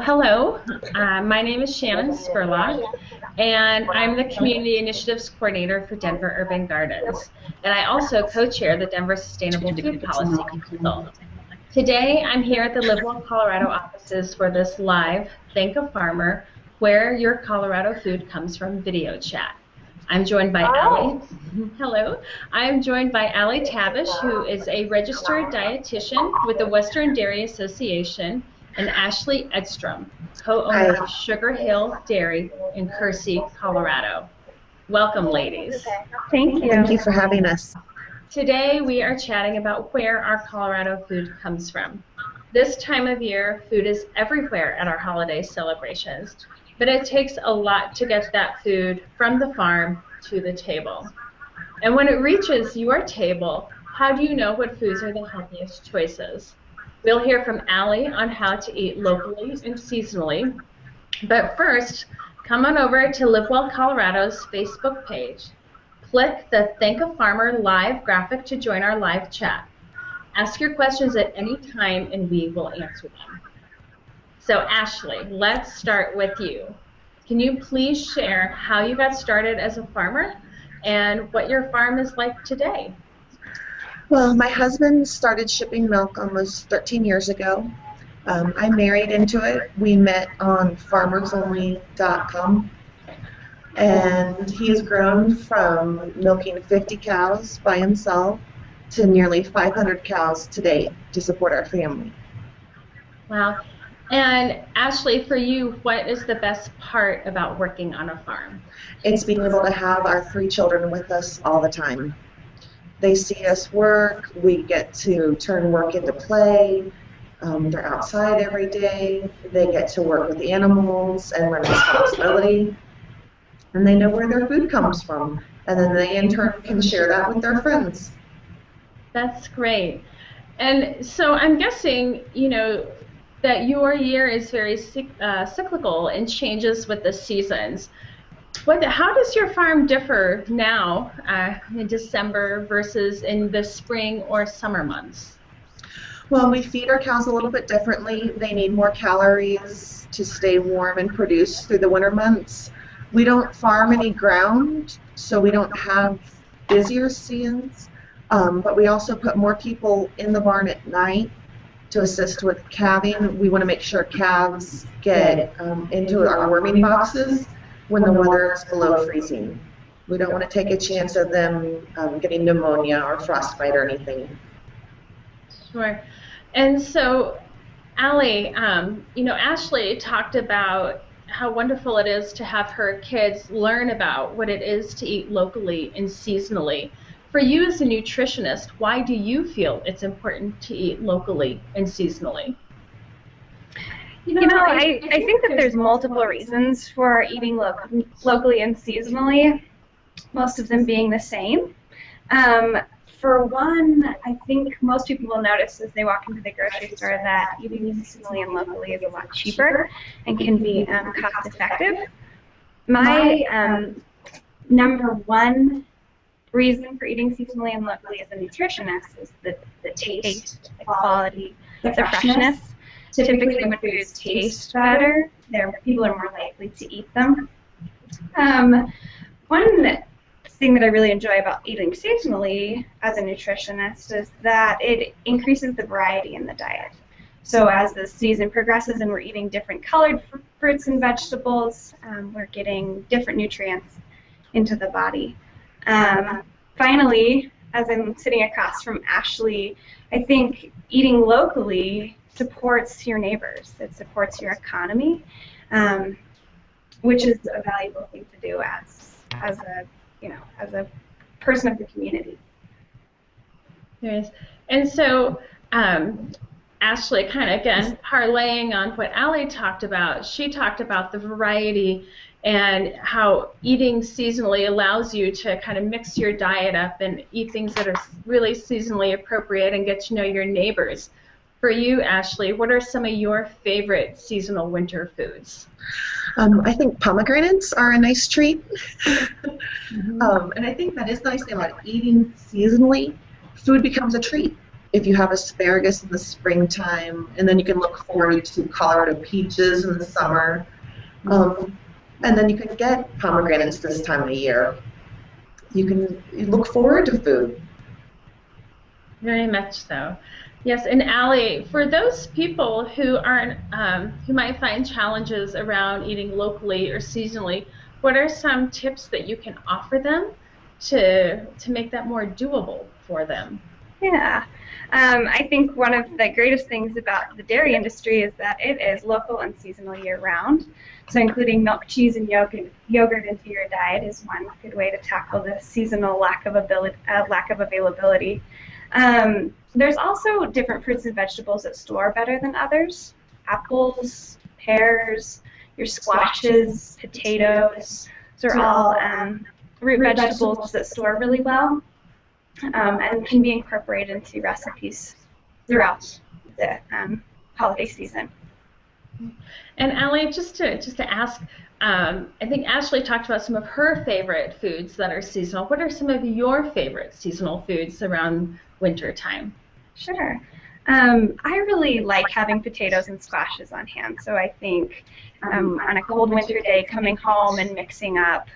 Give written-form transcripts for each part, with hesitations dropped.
Hello, my name is Shannon Spurlock, and I'm the Community Initiatives Coordinator for Denver Urban Gardens. And I also co-chair the Denver Sustainable Food Policy Council. Today, I'm here at the LiveWell, Colorado offices for this live Thank a Farmer, Where Your Colorado Food Comes From video chat. I'm joined by Allie. Hello. I'm joined by Allie Tabish, who is a registered dietitian with the Western Dairy Association, and Ashley Edstrom, co-owner of Sugar Hill Dairy in Kersey, Colorado. Welcome, ladies. Thank you. Thank you for having us. Today we are chatting about where our Colorado food comes from. This time of year, food is everywhere at our holiday celebrations, but it takes a lot to get that food from the farm to the table. And when it reaches your table, how do you know what foods are the healthiest choices? We'll hear from Allie on how to eat locally and seasonally. But first, come on over to LiveWell Colorado's Facebook page. Click the Thank a Farmer live graphic to join our live chat. Ask your questions at any time and we will answer them. So Ashley, let's start with you. Can you please share how you got started as a farmer and what your farm is like today? Well, my husband started shipping milk almost 13 years ago. I married into it. We met on farmersonly.com, and he has grown from milking 50 cows by himself to nearly 500 cows today to support our family. Wow. And Ashley, for you, what is the best part about working on a farm? It's being able to have our 3 children with us all the time. They see us work, we get to turn work into play, they're outside every day, they get to work with the animals and learn responsibility, and they know where their food comes from, and then they in turn can share that with their friends. That's great. And so I'm guessing, that your year is very cyclical and changes with the seasons. How does your farm differ now in December versus in the spring or summer months? Well, we feed our cows a little bit differently. They need more calories to stay warm and produce through the winter months. We don't farm any ground, so we don't have busier seasons, but we also put more people in the barn at night to assist with calving. We want to make sure calves get into our warming boxes when the weather is below freezing. We don't want to take a chance of them getting pneumonia or frostbite or anything. Sure. And so, Allie, Ashley talked about how wonderful it is to have her kids learn about what it is to eat locally and seasonally. For you as a nutritionist, why do you feel it's important to eat locally and seasonally? I think that there's multiple reasons for eating locally and seasonally, most of them being the same. For one, I think most people will notice as they walk into the grocery store that eating seasonally and locally is a lot cheaper and can be cost effective. My number one reason for eating seasonally and locally as a nutritionist is the taste, the quality, the freshness. Typically, when foods taste better, people are more likely to eat them. One thing that I really enjoy about eating seasonally as a nutritionist is that it increases the variety in the diet. So as the season progresses and we're eating different colored fruits and vegetables, we're getting different nutrients into the body. Finally, as I'm sitting across from Ashley, I think eating locally supports your neighbors. It supports your economy, which is a valuable thing to do as a person of the community. Yes. And so, Ashley, kind of again parlaying on what Allie talked about. She talked about the variety and how eating seasonally allows you to kind of mix your diet up and eat things that are really seasonally appropriate and get to know your neighbors. For you, Ashley, what are some of your favorite seasonal winter foods? I think pomegranates are a nice treat. And I think that is the nice thing about eating seasonally. Food becomes a treat. if you have asparagus in the springtime, and then you can look forward to Colorado peaches in the summer. And then you can get pomegranates this time of year. You can look forward to food. Very much so. Yes, and Allie, for those people who aren't, who might find challenges around eating locally or seasonally, what are some tips that you can offer them to make that more doable for them? Yeah. I think one of the greatest things about the dairy industry is that it is local and seasonal year-round. So including milk, cheese, and yogurt into your diet is one good way to tackle the seasonal lack of availability. There's also different fruits and vegetables that store better than others. Apples, pears, your squashes, potatoes. Those are all root vegetables that store really well. And can be incorporated into recipes throughout the holiday season. And Allie, just to ask, I think Ashley talked about some of her favorite foods that are seasonal. What are some of your favorite seasonal foods around winter time? Sure. I really like having potatoes and squashes on hand. So I think on a cold winter day, coming home and mixing up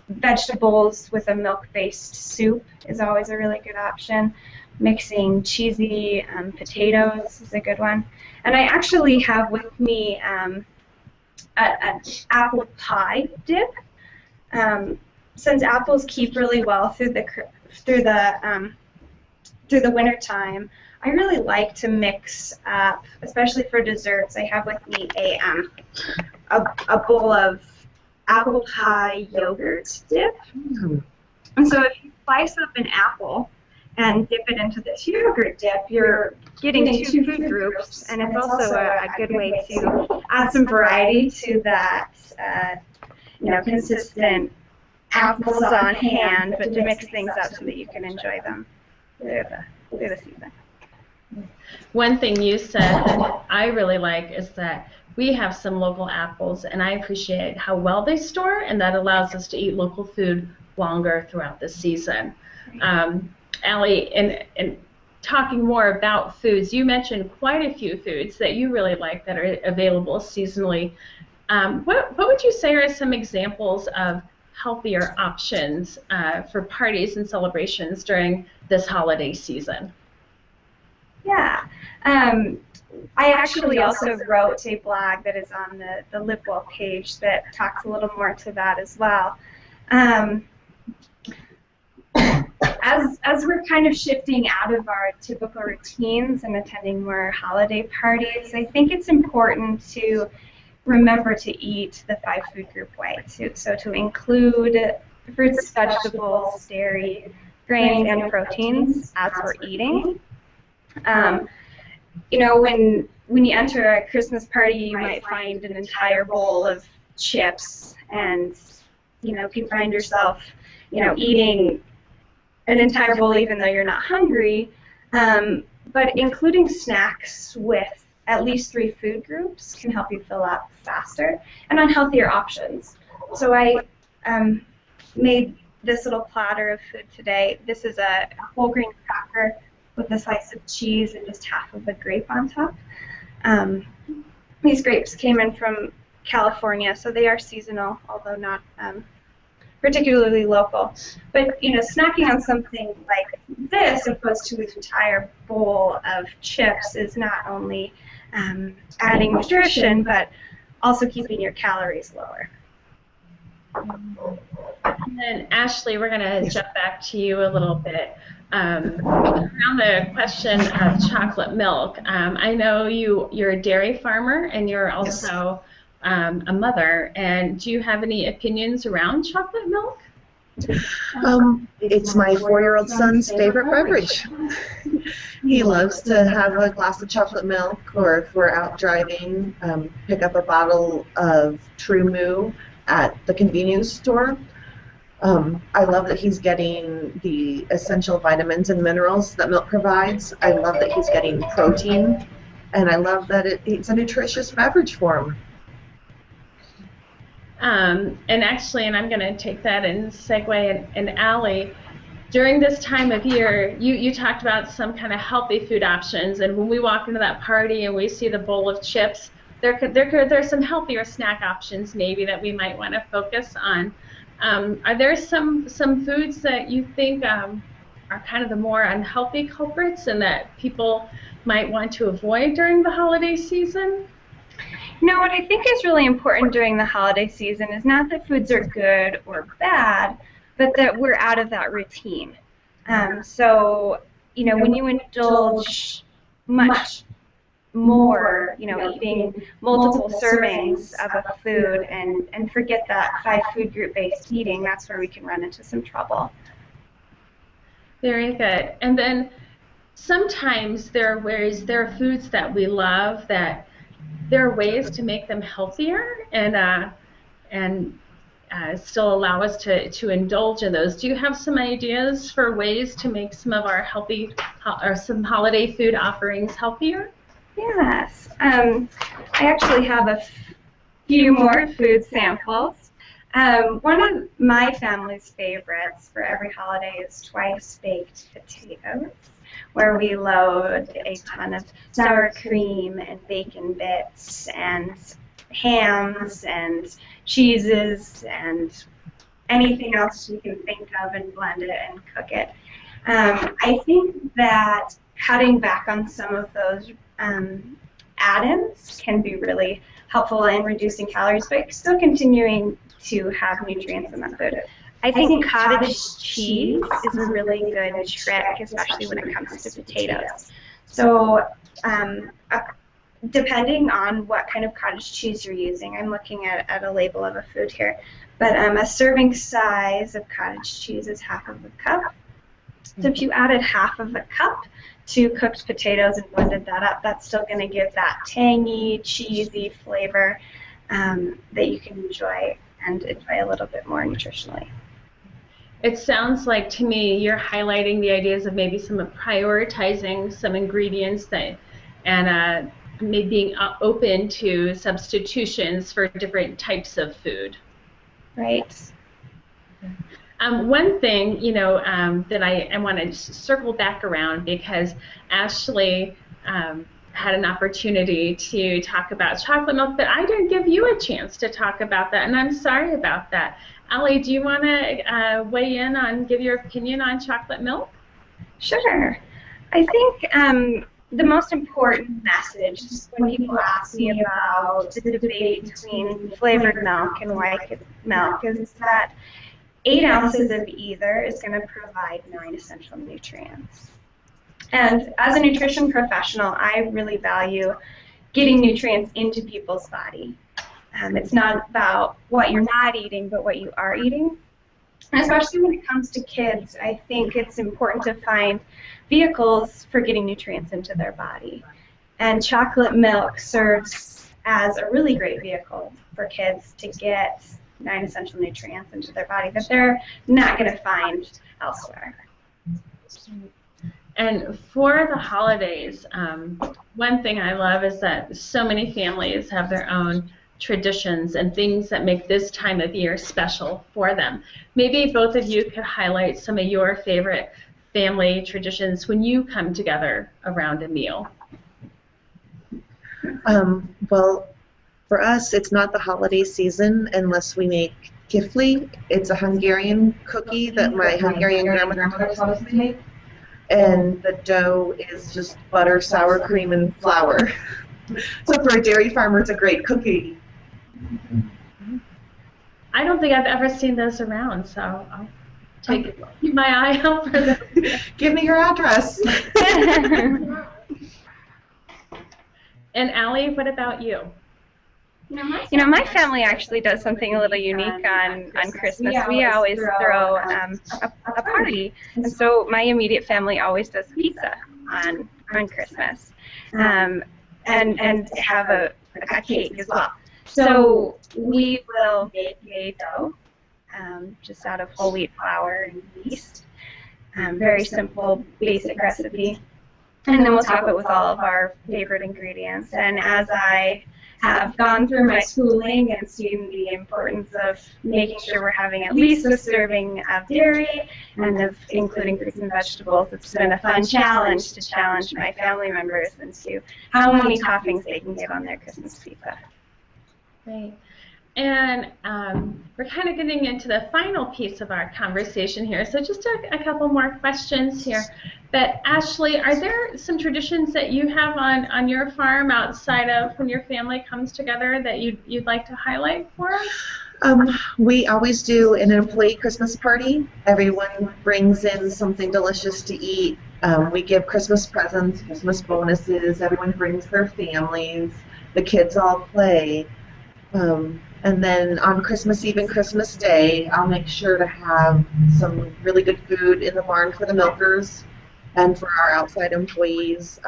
vegetables with a milk-based soup is always a really good option. Mixing cheesy potatoes is a good one. And I actually have with me an apple pie dip. Since apples keep really well through the winter time, I really like to mix up, especially for desserts. I have with me a bowl of apple pie yogurt dip. And so if you slice up an apple and dip it into this yogurt dip, you're getting two food groups, and it's also a good way to add some variety to that consistent apples on hand, but to mix things up so that you can enjoy them through the season. One thing you said that I really like is that we have some local apples, and I appreciate how well they store, and that allows us to eat local food longer throughout the season. Allie, in talking more about foods, you mentioned quite a few foods that you really like that are available seasonally. What would you say are some examples of healthier options for parties and celebrations during this holiday season? Yeah. I actually also wrote a blog that is on the LiveWell page that talks a little more to that as well. As we're kind of shifting out of our typical routines and attending more holiday parties, I think it's important to remember to eat the 5 food group way. So to include fruits, vegetables, dairy, grains, and proteins as we're eating. When you enter a Christmas party, you might find an entire bowl of chips, and you can find yourself, eating an entire bowl even though you're not hungry. But including snacks with at least 3 food groups can help you fill up faster and on healthier options. So I made this little platter of food today. This is a whole grain cracker with a slice of cheese and just half of a grape on top. These grapes came in from California, so they are seasonal, although not particularly local. But snacking on something like this, opposed to an entire bowl of chips, is not only adding nutrition, but also keeping your calories lower. And then Ashley, we're going to jump back to you a little bit. Around the question of chocolate milk, I know you're a dairy farmer and you're also a mother. And do you have any opinions around chocolate milk? It's my 4-year-old son's favorite beverage. He loves to have a glass of chocolate milk, or if we're out driving, pick up a bottle of True Moo at the convenience store. I love that he's getting the essential vitamins and minerals that milk provides. I love that he's getting protein, and I love that it's a nutritious beverage for him. And I'm going to take that and segue, and Allie, during this time of year, you talked about some kind of healthy food options, and when we walk into that party and we see the bowl of chips, there's some healthier snack options maybe that we might want to focus on. Are there some foods that you think are kind of the more unhealthy culprits and that people might want to avoid during the holiday season? What I think is really important during the holiday season is not that foods are good or bad, but that we're out of that routine. So, when you indulge much more, eating multiple servings of a food and forget that 5 food group based eating, that's where we can run into some trouble. Very good. And then sometimes there are foods that we love that there are ways to make them healthier and still allow us to indulge in those. Do you have some ideas for ways to make some of our healthy or some holiday food offerings healthier? Yes. I actually have a few more food samples. One of my family's favorites for every holiday is twice baked potatoes, where we load a ton of sour cream and bacon bits and hams and cheeses and anything else you can think of and blend it and cook it. I think that cutting back on some of those add-ins can be really helpful in reducing calories, but still continuing to have nutrients in that food. I think cottage cheese is a really good trick, especially when it comes to potatoes. So depending on what kind of cottage cheese you're using, I'm looking at a label of a food here, but a serving size of cottage cheese is half of a cup. So if you added half of a cup to cooked potatoes and blended that up, that's still going to give that tangy, cheesy flavor that you can enjoy and enjoy a little bit more nutritionally. It sounds like to me you're highlighting the ideas of maybe some of prioritizing some ingredients and maybe being open to substitutions for different types of food. Right. One thing, that I want to circle back around, because Ashley had an opportunity to talk about chocolate milk, but I didn't give you a chance to talk about that, and I'm sorry about that. Allie, do you want to weigh in on, give your opinion on chocolate milk? Sure. I think the most important message when people ask me about the debate between flavored milk and white milk is that 8 ounces of either is going to provide 9 essential nutrients. And as a nutrition professional, I really value getting nutrients into people's body. It's not about what you're not eating, but what you are eating. And especially when it comes to kids, I think it's important to find vehicles for getting nutrients into their body. And chocolate milk serves as a really great vehicle for kids to get 9 essential nutrients into their body that they're not going to find elsewhere. And for the holidays, one thing I love is that so many families have their own traditions and things that make this time of year special for them. Maybe both of you could highlight some of your favorite family traditions when you come together around a meal. Well, for us, it's not the holiday season unless we make kifli. It's a Hungarian cookie that my Hungarian grandmother taught me to make. And the dough is just butter, sour cream, and flour. So for a dairy farmer, it's a great cookie. I don't think I've ever seen those around, so I'll keep my eye out for them. Give me your address. And Allie, what about you? My family actually does something a little unique on Christmas. We always throw a party, and so my immediate family always does pizza on Christmas, and have a cake as well. So we will make a dough just out of whole wheat flour and yeast. Very simple, basic recipe. And then we'll top it with all of our favorite ingredients. And as I have gone through my schooling and seen the importance of making sure we're having at least a serving of dairy and of including fruits and vegetables. It's been a fun challenge to challenge my family members into how many toppings they can get on their Christmas pizza. Great. And we're kind of getting into the final piece of our conversation here, so just a couple more questions here. But Ashley, are there some traditions that you have on your farm outside of when your family comes together that you'd like to highlight for us? We always do an employee Christmas party. Everyone brings in something delicious to eat. We give Christmas presents, Christmas bonuses. Everyone brings their families. The kids all play. And then on Christmas Eve and Christmas Day, I'll make sure to have some really good food in the barn for the milkers and for our outside employees.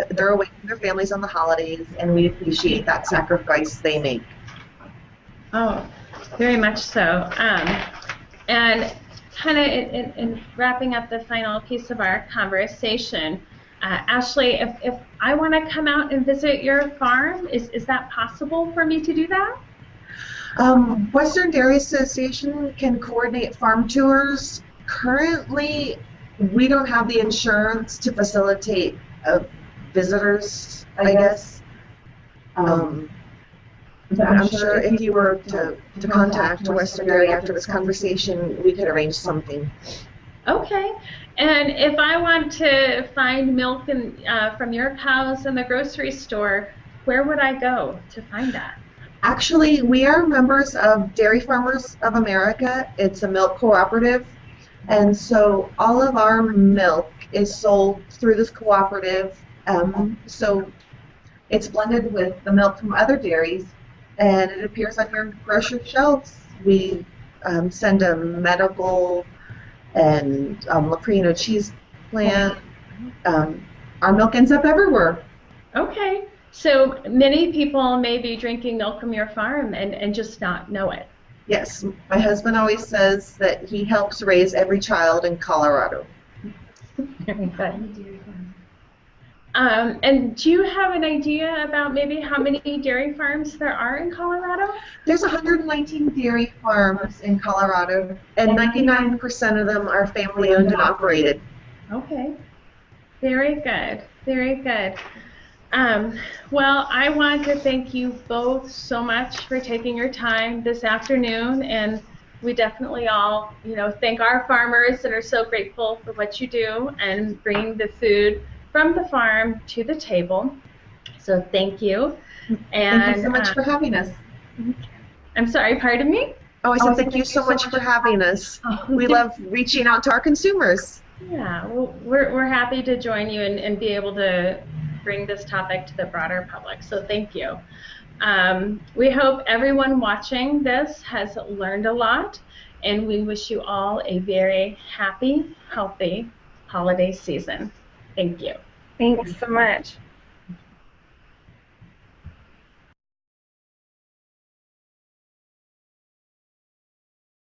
They're away from their families on the holidays, and we appreciate that sacrifice they make. Oh, very much so. And kind of in wrapping up the final piece of our conversation, Ashley, if I want to come out and visit your farm, is that possible for me to do that? Western Dairy Association can coordinate farm tours. Currently, we don't have the insurance to facilitate visitors, I guess. But I'm sure if you were to contact Western Dairy after this conversation, we could arrange something. Okay. And if I want to find milk from your cows in the grocery store, where would I go to find that? Actually, we are members of Dairy Farmers of America. It's a milk cooperative. And so all of our milk is sold through this cooperative. So it's blended with the milk from other dairies, and it appears on your grocery shelves. We send a medical and Leprino cheese plant. Our milk ends up everywhere. Okay. So many people may be drinking milk from your farm and just not know it. Yes. My husband always says that he helps raise every child in Colorado. Very good. And do you have an idea about maybe how many dairy farms there are in Colorado? There's 119 dairy farms in Colorado, and 99% of them are family-owned and operated. Okay. Very good. Very good. Well, I want to thank you both so much for taking your time this afternoon, and we definitely all, thank our farmers and are so grateful for what you do and bringing the food from the farm to the table. So thank you. And thank you so much for having us. I'm sorry, pardon me? Oh, I said thank you so much for having us. We love reaching out to our consumers. Yeah, well, we're happy to join you and be able to bring this topic to the broader public. So thank you. We hope everyone watching this has learned a lot, and we wish you all a very happy, healthy holiday season. Thank you. Thanks so much.